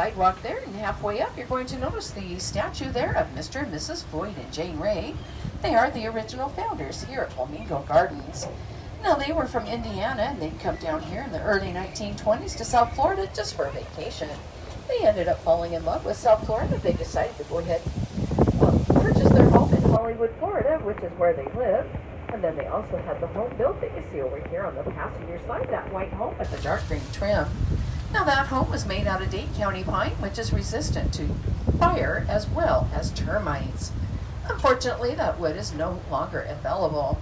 sidewalk there, and halfway up you're going to notice the statue there of Mr. and Mrs. Floyd and Jane Ray. They are the original founders here at Flamingo Gardens. Now, they were from Indiana, and they'd come down here in the early 1920s to South Florida just for a vacation. They ended up falling in love with South Florida. They decided to go ahead and purchase their home in Hollywood, Florida, which is where they live. And then they also had the home built that you see over here on the passenger side, that white home with the dark green trim. Now, that home was made out of Dade County pine, which is resistant to fire as well as termites. Unfortunately, that wood is no longer available.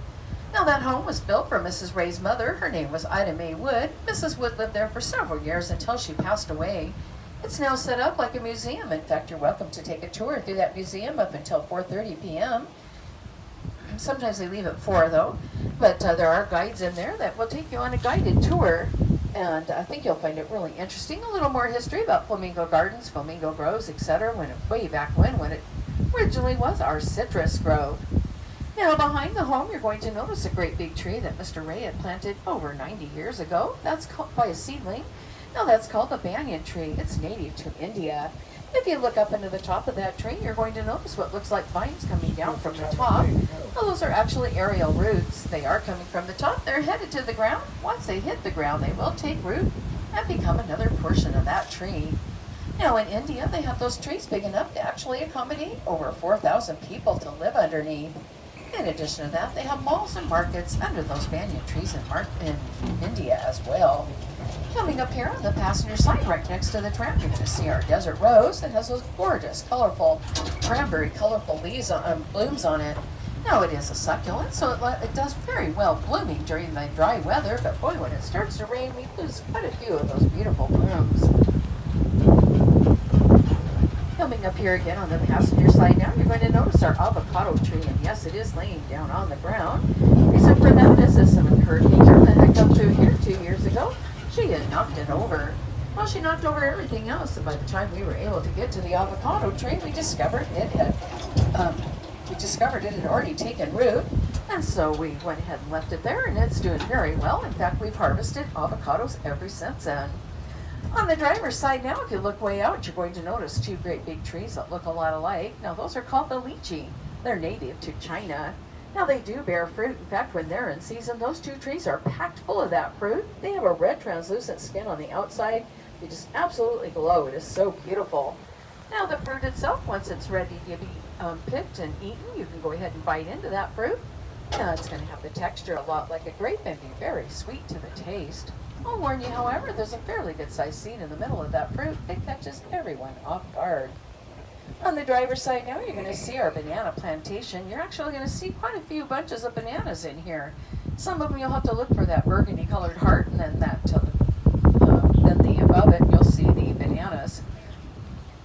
Now, that home was built for Mrs. Ray's mother. Her name was Ida Mae Wood. Mrs. Wood lived there for several years until she passed away. It's now set up like a museum. In fact, you're welcome to take a tour through that museum up until 4:30 p.m. Sometimes they leave at 4, though. But there are guides in there that will take you on a guided tour. And I think you'll find it really interesting. A little more history about Flamingo Gardens, Flamingo Groves, etc. Way back when it originally was our citrus grove. Now, behind the home, you're going to notice a great big tree that Mr. Ray had planted over 90 years ago. That's called by a seedling. Now, that's called a banyan tree. It's native to India. If you look up into the top of that tree, you're going to notice what looks like vines coming down from the top. Now, those are actually aerial roots. They are coming from the top. They're headed to the ground. Once they hit the ground, they will take root and become another portion of that tree. Now, in India, they have those trees big enough to actually accommodate over 4,000 people to live underneath. In addition to that, they have malls and markets under those banyan trees in India as well. Coming up here on the passenger side, right next to the tram, you're going to see our desert rose that has those gorgeous, colorful, cranberry, colorful leaves blooms on it. Now, it is a succulent, so it does very well blooming during the dry weather, but boy, when it starts to rain, we lose quite a few of those beautiful blooms. Coming up here again on the passenger side now, you're going to notice our avocado tree, and yes, it is laying down on the ground. Reason for that is some hurricane that had come through here 2 years ago. She had knocked it over. Well, she knocked over everything else, and by the time we were able to get to the avocado tree, we discovered it had already taken root, and so we went ahead and left it there, and it's doing very well. In fact, we've harvested avocados ever since then. On the driver's side now, if you look way out, you're going to notice 2 great big trees that look a lot alike. Now, those are called the lychee. They're native to China. Now, they do bear fruit. In fact, when they're in season, those 2 trees are packed full of that fruit. They have a red translucent skin on the outside. They just absolutely glow. It is so beautiful. Now, the fruit itself, once it's ready to be picked and eaten, you can go ahead and bite into that fruit. Now, it's going to have the texture a lot like a grape and be very sweet to the taste. I'll warn you, however, there's a fairly good-sized seed in the middle of that fruit that catches everyone off guard. On the driver's side now, you're going to see our banana plantation. You're actually going to see quite a few bunches of bananas in here. Some of them you'll have to look for that burgundy-colored heart, and then above it you'll see the bananas.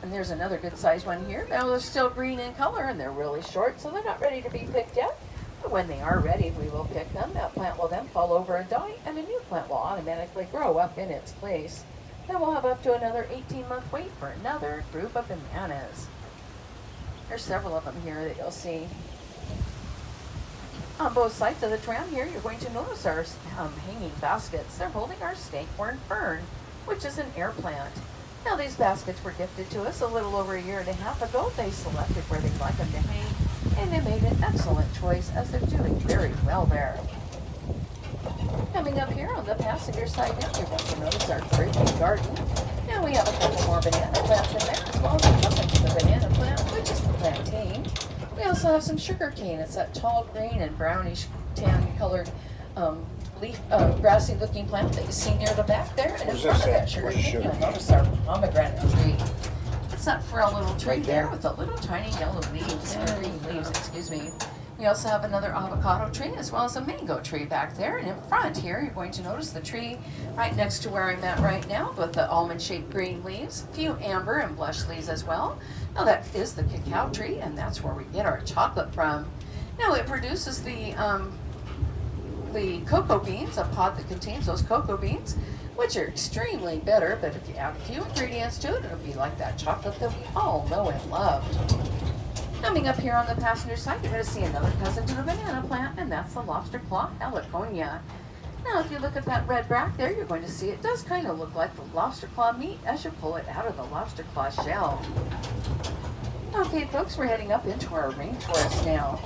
And there's another good-sized one here. Now they're still green in color, and they're really short, so they're not ready to be picked yet. But when they are ready, we will pick them. That plant will then fall over and die, and a new plant will automatically grow up in its place. Then we'll have up to another 18-month wait for another group of bananas. There's several of them here that you'll see. On both sides of the tram here, you're going to notice our hanging baskets. They're holding our stakehorn fern, which is an air plant. Now, these baskets were gifted to us a little over a year and a half ago. They selected where they'd like them to hang, and they made an excellent choice as they're doing very well there. Coming up here on the passenger side now, you're going to notice our great big garden. Now we have a couple more banana plants in there, as well as a cousin to the banana plant, which is the plantain. We also have some sugar cane. It's that tall green and brownish tan colored leaf, grassy looking plant that you see near the back there. And in front of that sugar cane, you'll notice our pomegranate tree. It's that frail little tree there with the little tiny yellow leaves, or green leaves, excuse me. We also have another avocado tree as well as a mango tree back there. And in front here, you're going to notice the tree right next to where I'm at right now with the almond-shaped green leaves, a few amber and blush leaves as well. Now that is the cacao tree, and that's where we get our chocolate from. Now it produces the cocoa beans, a pod that contains those cocoa beans, which are extremely bitter, but if you add a few ingredients to it, it'll be like that chocolate that we all know and love. Coming up here on the passenger side, you're going to see another cousin to the banana plant, and that's the lobster claw heliconia. Now, if you look at that red back there, you're going to see it does kind of look like the lobster claw meat as you pull it out of the lobster claw shell. Okay, folks, we're heading up into our rainforest now.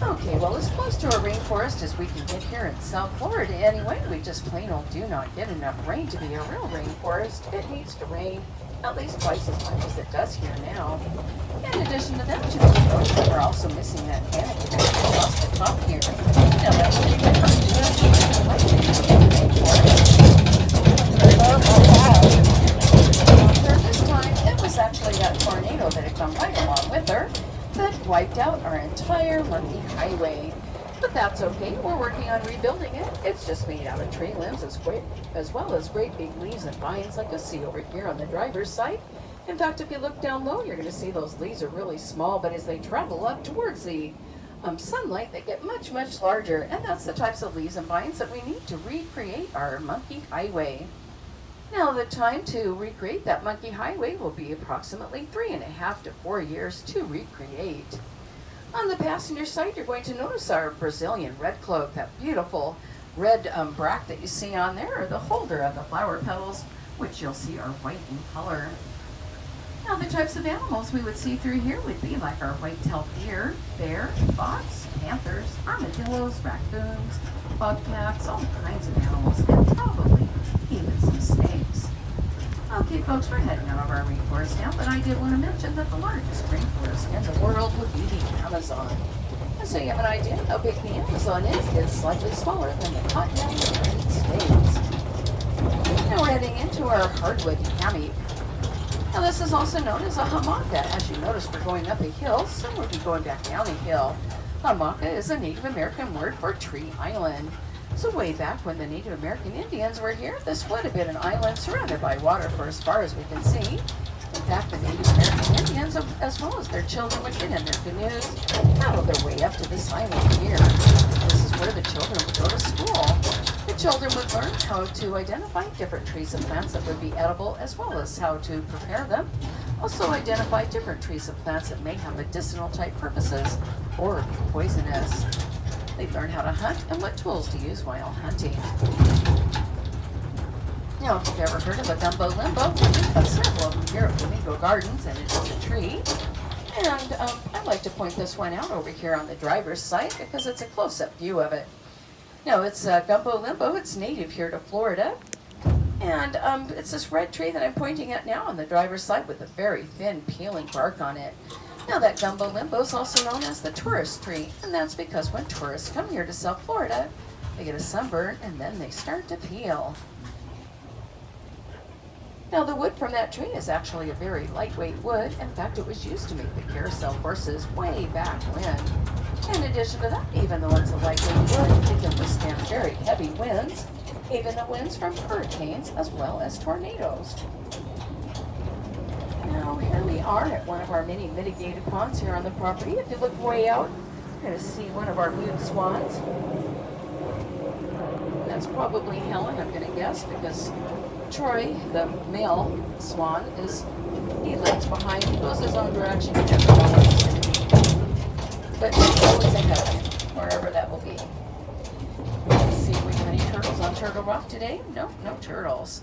Okay, well, as close to a rainforest as we can get here in South Florida anyway. We just plain old do not get enough rain to be a real rainforest. It needs to rain at least twice as much as it does here now. In addition to that, you will notice that we're also missing that canopy that's across the top here. Now, that's what we refer to as the rainforest. This time, it was actually that tornado that had come right along with her that wiped out our entire Monkey Highway. But that's okay, we're working on rebuilding it. It's just made out of tree limbs as well as great big leaves and vines like you see over here on the driver's side. In fact, if you look down low, you're going to see those leaves are really small, but as they travel up towards the sunlight, they get much, much larger. And that's the types of leaves and vines that we need to recreate our Monkey Highway. Now, the time to recreate that Monkey Highway will be approximately 3.5 to 4 years to recreate. On the passenger side, you're going to notice our Brazilian red cloak, that beautiful red bract that you see on there, or the holder of the flower petals, which you'll see are white in color. Now, the types of animals we would see through here would be like our white-tailed deer, bear, fox, panthers, armadillos, raccoons, bobcats, all kinds of animals, and probably even some snakes. Okay, folks, we're heading out of our rainforest now, but I did want to mention that the largest rainforest in the world would be the Amazon. And so you have an idea how big the Amazon is. It's slightly smaller than the continental United States. Now we're heading into our hardwood hammock. Now this is also known as a hamaka. As you notice, we're going up a hill, so we'll be going back down a hill. Hamaka is a Native American word for tree island. So way back when the Native American Indians were here, this would have been an island surrounded by water for as far as we can see. In fact, the Native American Indians, as well as their children, would get in their canoes and paddle their way up to this island here. This is where the children would go to school. The children would learn how to identify different trees and plants that would be edible, as well as how to prepare them. Also identify different trees and plants that may have medicinal type purposes or be poisonous. They learn how to hunt and what tools to use while hunting. Now, if you've ever heard of a gumbo limbo, we have several of them here at Flamingo Gardens, and it is a tree. And I'd like to point this one out over here on the driver's side because it's a close-up view of it. Now, it's gumbo limbo. It's native here to Florida. And it's this red tree that I'm pointing at now on the driver's side with a very thin, peeling bark on it. Now, that gumbo limbo is also known as the tourist tree, and that's because when tourists come here to South Florida, they get a sunburn and then they start to peel. Now, the wood from that tree is actually a very lightweight wood. In fact, it was used to make the carousel horses way back when. In addition to that, even though it's a lightweight wood, it can withstand very heavy winds, even the winds from hurricanes as well as tornadoes. Now, here we are at one of our many mitigated ponds here on the property. If you look way out, you're going to see one of our moon swans. That's probably Helen, I'm going to guess, because Troy, the male swan, he lags behind. He goes his own direction. You never know where he's going to be. But he's always ahead of him, wherever that will be. Let's see if we have any turtles on Turtle Rock today. Nope, no turtles.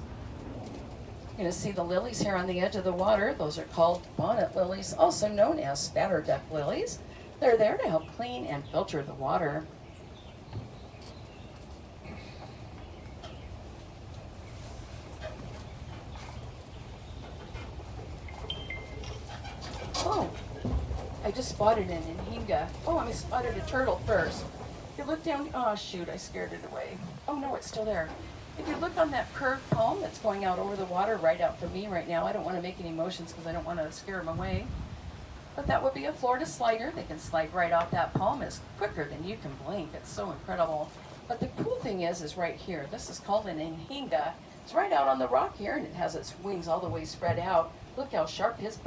You're going to see the lilies here on the edge of the water. Those are called bonnet lilies, also known as spatter duck lilies. They're there to help clean and filter the water. Oh, I just spotted an anhinga. Oh, I spotted a turtle first. If you look down, oh shoot, I scared it away. Oh no, it's still there. If you look on that curved palm that's going out over the water, right out for me right now, I don't want to make any motions because I don't want to scare them away. But that would be a Florida slider. They can slide right off that palm as quicker than you can blink. It's so incredible. But the cool thing is right here. This is called an anhinga. It's right out on the rock here, and it has its wings all the way spread out. Look how sharp his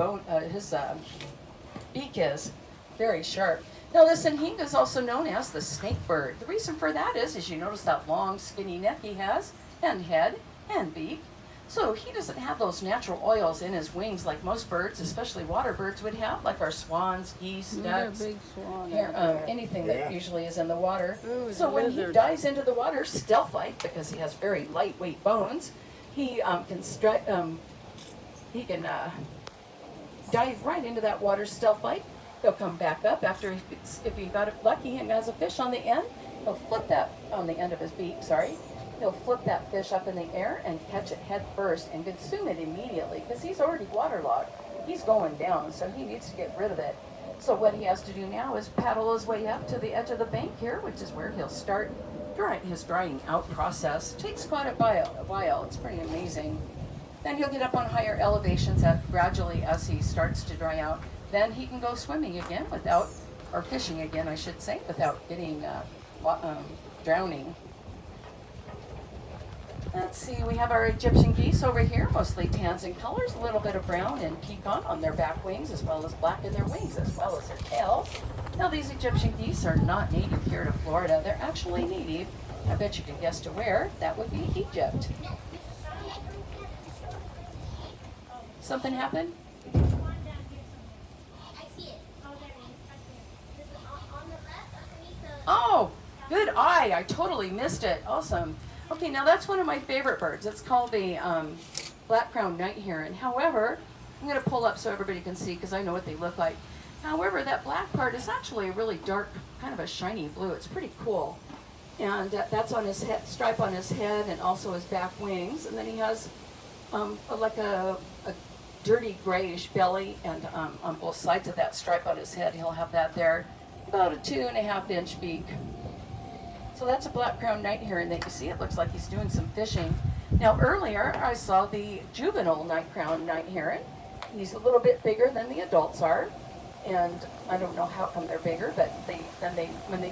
beak is. Very sharp. Now, this anhinga is also known as the snake bird. The reason for that is you notice that long, skinny neck he has, and head, and beak. So he doesn't have those natural oils in his wings like most birds, especially water birds, would have, like our swans, geese, ducks, Big swan. anything that usually is in the water. Ooh, So when he lizard. dives into the water, stealth-like, because he has very lightweight bones, he can dive right into that water stealth-like. He'll come back up after, if he got it lucky and has a fish on the end, he'll flip that on the end of his beak. He'll flip that fish up in the air and catch it head first and consume it immediately because he's already waterlogged. He's going down, so he needs to get rid of it. So what he has to do now is paddle his way up to the edge of the bank here, which is where he'll start his drying out process. It takes quite a while. It's pretty amazing. Then he'll get up on higher elevations gradually as he starts to dry out. Then he can go swimming again or fishing again, I should say, without getting drowning. Let's see, we have our Egyptian geese over here, mostly tans in colors, a little bit of brown and pecan on their back wings, as well as black in their wings, as well as their tails. Now, these Egyptian geese are not native here to Florida. They're actually native. I bet you can guess to where. That would be Egypt. Something happened? Oh, good eye. I totally missed it. Awesome. Okay, now that's one of my favorite birds. It's called the black-crowned night heron. However, I'm going to pull up so everybody can see because I know what they look like. However, that black part is actually a really dark, kind of a shiny blue. It's pretty cool. And that's on his head, stripe on his head and also his back wings. And then he has like a dirty grayish belly, and on both sides of that stripe on his head, he'll have that there. About a 2.5-inch beak. So that's a black-crowned night heron that you see. It looks like he's doing some fishing. Now earlier I saw the juvenile crowned night heron. He's a little bit bigger than the adults are, and I don't know how come they're bigger, but when they